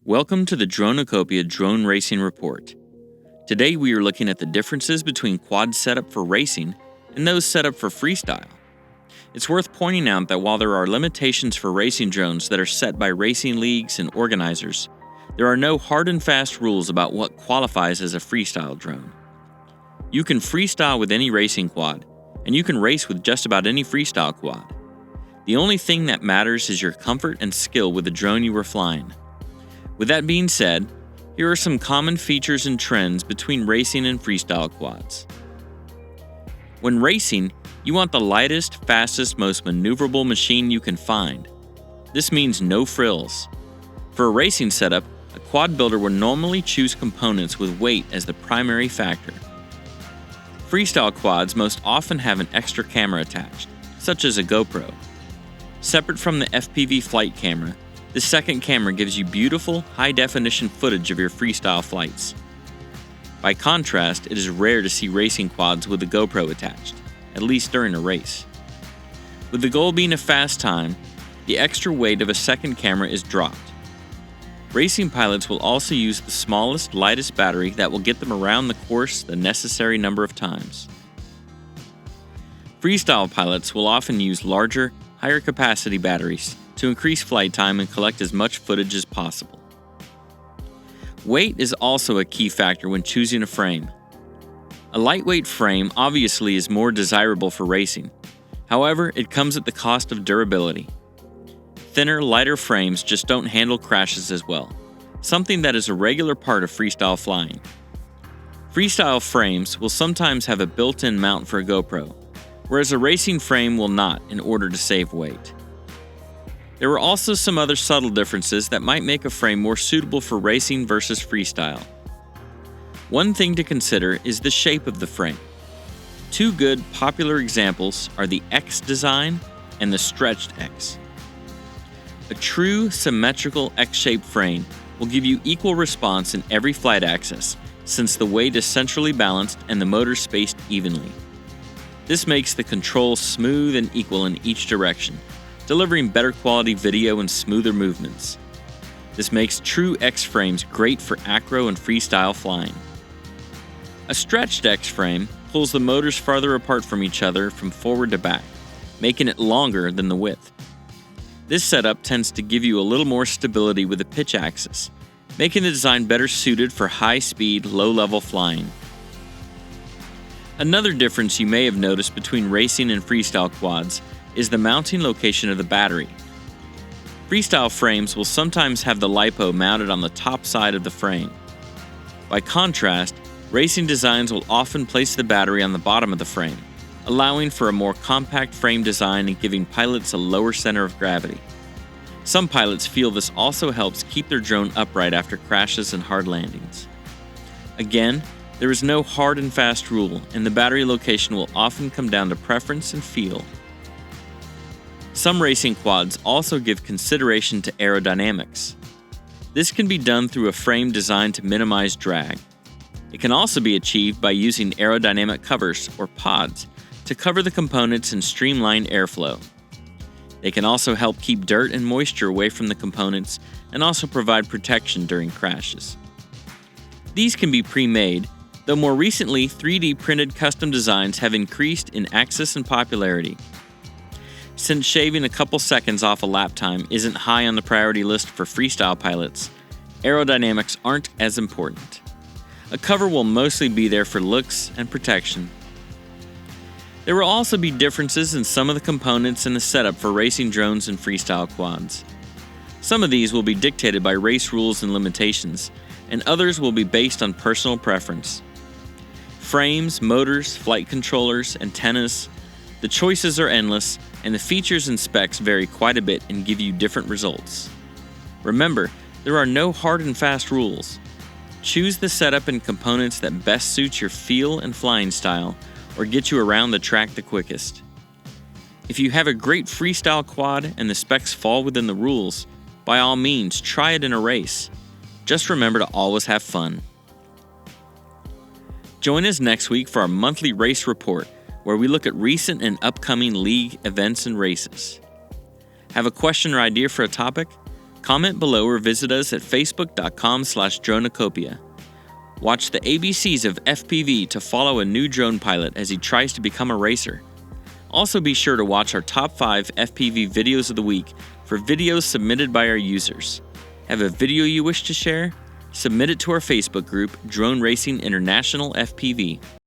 Welcome to the Dronucopia Drone Racing Report. Today we are looking at the differences between quads set up for racing and those set up for freestyle. It's worth pointing out that while there are limitations for racing drones that are set by racing leagues and organizers, there are no hard and fast rules about what qualifies as a freestyle drone. You can freestyle with any racing quad, and you can race with just about any freestyle quad. The only thing that matters is your comfort and skill with the drone you are flying. With that being said, here are some common features and trends between racing and freestyle quads. When racing, you want the lightest, fastest, most maneuverable machine you can find. This means no frills. For a racing setup, a quad builder would normally choose components with weight as the primary factor. Freestyle quads most often have an extra camera attached, such as a GoPro. Separate from the FPV flight camera, the second camera gives you beautiful, high-definition footage of your freestyle flights. By contrast, it is rare to see racing quads with a GoPro attached, at least during a race. With the goal being a fast time, the extra weight of a second camera is dropped. Racing pilots will also use the smallest, lightest battery that will get them around the course the necessary number of times. Freestyle pilots will often use larger, higher capacity batteries to increase flight time and collect as much footage as possible. Weight is also a key factor when choosing a frame. A lightweight frame obviously is more desirable for racing. However, it comes at the cost of durability. Thinner, lighter frames just don't handle crashes as well, something that is a regular part of freestyle flying. Freestyle frames will sometimes have a built-in mount for a GoPro, whereas a racing frame will not in order to save weight. There are also some other subtle differences that might make a frame more suitable for racing versus freestyle. One thing to consider is the shape of the frame. Two good, popular examples are the X design and the stretched X. A true, symmetrical X-shaped frame will give you equal response in every flight axis, since the weight is centrally balanced and the motor spaced evenly. This makes the control smooth and equal in each direction, delivering better quality video and smoother movements. This makes true X frames great for acro and freestyle flying. A stretched X frame pulls the motors farther apart from each other from forward to back, making it longer than the width. This setup tends to give you a little more stability with the pitch axis, making the design better suited for high-speed, low-level flying. Another difference you may have noticed between racing and freestyle quads is the mounting location of the battery. Freestyle frames will sometimes have the LiPo mounted on the top side of the frame. By contrast, racing designs will often place the battery on the bottom of the frame, allowing for a more compact frame design and giving pilots a lower center of gravity. Some pilots feel this also helps keep their drone upright after crashes and hard landings. Again, there is no hard and fast rule, and the battery location will often come down to preference and feel. Some racing quads also give consideration to aerodynamics. This can be done through a frame designed to minimize drag. It can also be achieved by using aerodynamic covers, or pods, to cover the components and streamline airflow. They can also help keep dirt and moisture away from the components and also provide protection during crashes. These can be pre-made, though more recently 3D printed custom designs have increased in access and popularity. Since shaving a couple seconds off a lap time isn't high on the priority list for freestyle pilots, aerodynamics aren't as important. A cover will mostly be there for looks and protection. There will also be differences in some of the components in the setup for racing drones and freestyle quads. Some of these will be dictated by race rules and limitations, and others will be based on personal preference. Frames, motors, flight controllers, antennas, the choices are endless, and the features and specs vary quite a bit and give you different results. Remember, there are no hard and fast rules. Choose the setup and components that best suits your feel and flying style, or get you around the track the quickest. If you have a great freestyle quad and the specs fall within the rules, by all means try it in a race. Just remember to always have fun. Join us next week for our monthly race report, where we look at recent and upcoming league events and races. Have a question or idea for a topic? Comment below or visit us at facebook.com/Dronucopia. Watch the ABCs of FPV to follow a new drone pilot as he tries to become a racer. Also be sure to watch our Top 5 FPV videos of the week for videos submitted by our users. Have a video you wish to share? Submit it to our Facebook group, Drone Racing International FPV.